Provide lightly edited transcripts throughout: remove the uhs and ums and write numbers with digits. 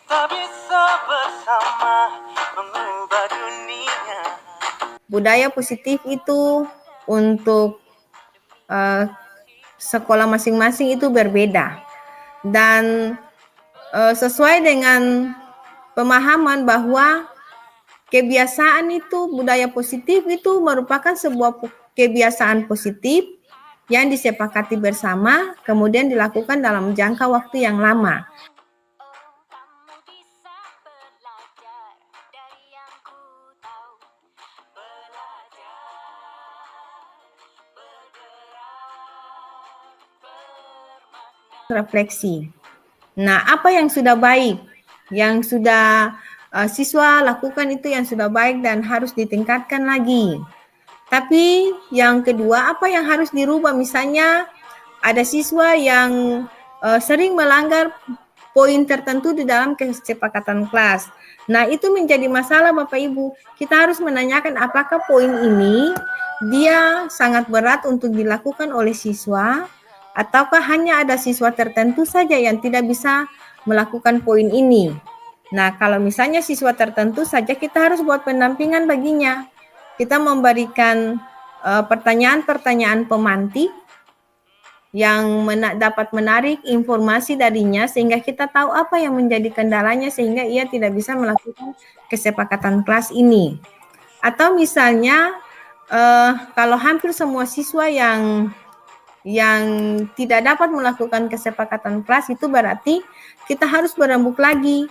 Kita bisa bersama mengubah dunia. Budaya positif itu untuk sekolah masing-masing itu berbeda, dan sesuai dengan pemahaman bahwa kebiasaan itu, budaya positif itu merupakan sebuah kebiasaan positif yang disepakati bersama, kemudian dilakukan dalam jangka waktu yang lama. Refleksi. Nah, apa yang sudah baik, yang sudah siswa lakukan itu yang sudah baik dan harus ditingkatkan lagi. Tapi yang kedua, apa yang harus dirubah? Misalnya ada siswa yang sering melanggar poin tertentu di dalam kesepakatan kelas. Nah, itu menjadi masalah Bapak Ibu. Kita harus menanyakan apakah poin ini dia sangat berat untuk dilakukan oleh siswa, ataukah hanya ada siswa tertentu saja yang tidak bisa melakukan poin ini. Nah, kalau misalnya siswa tertentu saja, kita harus buat pendampingan baginya. Kita memberikan pertanyaan-pertanyaan pemantik yang dapat menarik informasi darinya sehingga kita tahu apa yang menjadi kendalanya sehingga ia tidak bisa melakukan kesepakatan kelas ini. Atau misalnya kalau hampir semua siswa yang tidak dapat melakukan kesepakatan kelas, itu berarti kita harus berembuk lagi.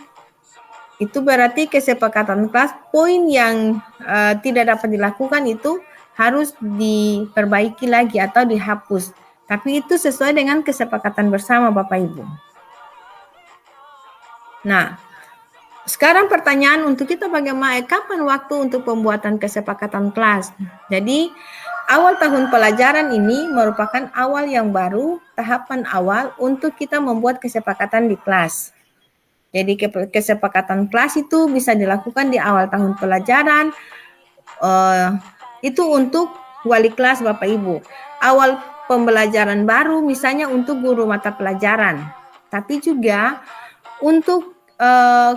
Itu berarti kesepakatan kelas, poin yang tidak dapat dilakukan itu harus diperbaiki lagi atau dihapus. Tapi itu sesuai dengan kesepakatan bersama Bapak Ibu. Nah, sekarang pertanyaan untuk kita bagaimana, kapan waktu untuk pembuatan kesepakatan kelas? Jadi, awal tahun pelajaran ini merupakan awal yang baru, tahapan awal untuk kita membuat kesepakatan di kelas. Jadi, kesepakatan kelas itu bisa dilakukan di awal tahun pelajaran, itu untuk wali kelas Bapak Ibu. Awal pembelajaran baru misalnya untuk guru mata pelajaran. Tapi juga untuk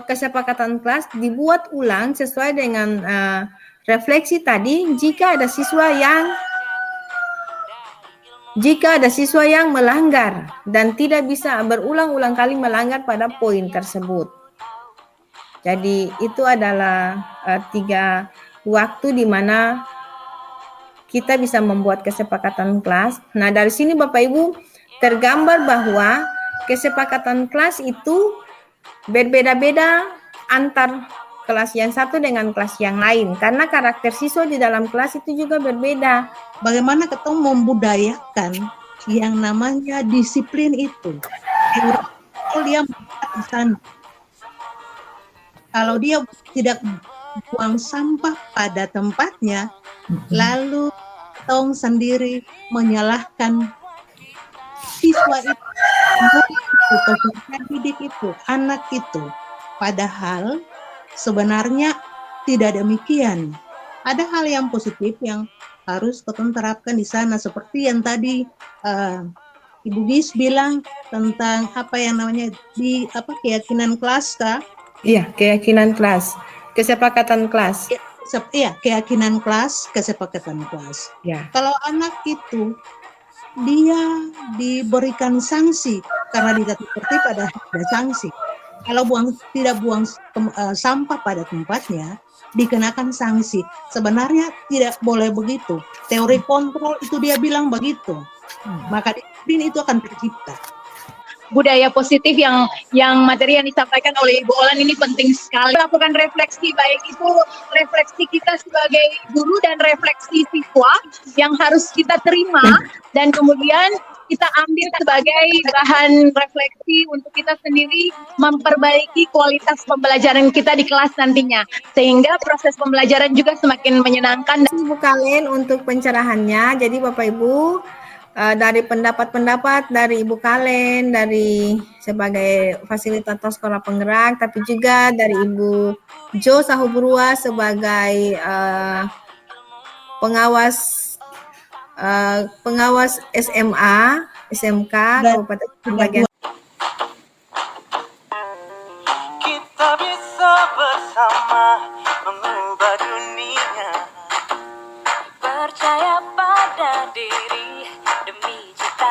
kesepakatan kelas dibuat ulang sesuai dengan refleksi tadi jika ada siswa yang melanggar dan tidak bisa berulang-ulang kali melanggar pada poin tersebut. Jadi itu adalah 3 waktu di mana kita bisa membuat kesepakatan kelas. Nah, dari sini Bapak Ibu tergambar bahwa kesepakatan kelas itu berbeda-beda antar kelas yang satu dengan kelas yang lain karena karakter siswa di dalam kelas itu juga berbeda. Bagaimana kita membudayakan yang namanya disiplin itu? Kalau dia di sana, kalau dia tidak buang sampah pada tempatnya, lalu tong sendiri menyalahkan siswa itu, peserta didik itu, anak itu. Padahal sebenarnya tidak demikian. Ada hal yang positif yang harus kita terapkan di sana, seperti yang tadi Ibu Gis bilang tentang apa yang namanya keyakinan kelas, Kak? Iya, keyakinan kelas, kesepakatan kelas. Iya, keyakinan kelas, kesepakatan kelas. Ya. Kalau anak itu dia diberikan sanksi karena tidak tertib, ada sanksi. Kalau tidak buang sampah pada tempatnya, dikenakan sanksi. Sebenarnya tidak boleh begitu. Teori kontrol itu dia bilang begitu. Maka disiplin itu akan tercipta. Budaya positif yang materi yang disampaikan oleh Ibu Olan ini penting sekali. Lakukan refleksi, baik itu refleksi kita sebagai guru dan refleksi siswa yang harus kita terima dan kemudian kita ambil sebagai bahan refleksi untuk kita sendiri memperbaiki kualitas pembelajaran kita di kelas nantinya, sehingga proses pembelajaran juga semakin menyenangkan. Ibu Kalen untuk pencerahannya. Jadi Bapak Ibu, dari pendapat-pendapat dari Ibu Kalen, dari sebagai fasilitator sekolah penggerak, tapi juga dari Ibu Jo Sahuburua sebagai pengawas SMA, SMK Kabupaten Bagian.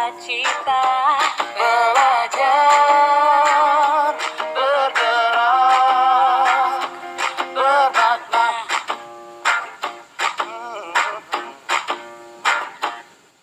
cita-cita.